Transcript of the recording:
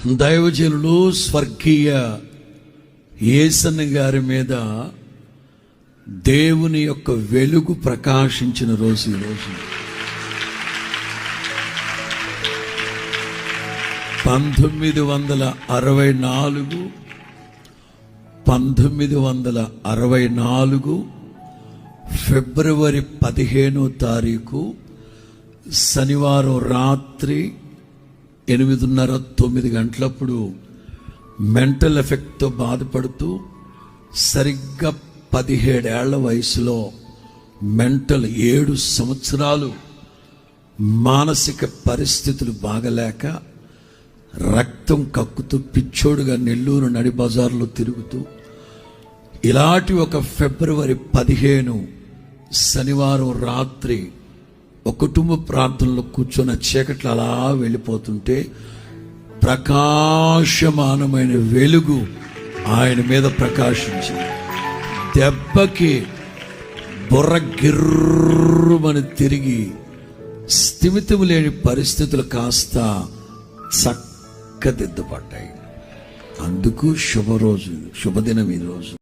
దైవజనులు స్వర్గీయ యేసన్న గారి మీద దేవుని యొక్క వెలుగు ప్రకాశించిన రోజు ఈ రోజు. 1964 ఫిబ్రవరి 15వ తారీఖు శనివారం రాత్రి 8:30-9 గంటలప్పుడు మెంటల్ ఎఫెక్ట్తో బాధపడుతూ సరిగ్గా 17 ఏళ్ల వయసులో 7 సంవత్సరాలు మానసిక పరిస్థితులు బాగలేక రక్తం కక్కుతూ పిచ్చోడుగా నెల్లూరు నడి బజార్లో తిరుగుతూ ఇలాంటి ఒక ఫిబ్రవరి 15 శనివారం రాత్రి ఒక కుటుంబ ప్రార్థనలో కూర్చొని చీకట్లు అలా వెళ్ళిపోతుంటే ప్రకాశమానమైన వెలుగు ఆయన మీద ప్రకాశించింది. దెబ్బకి బుర్ర గిర్రుమని తిరిగి స్థిమితం లేని పరిస్థితులు కాస్త చక్కదిద్దుపడ్డాయి. అందుకు శుభదినం ఈరోజు.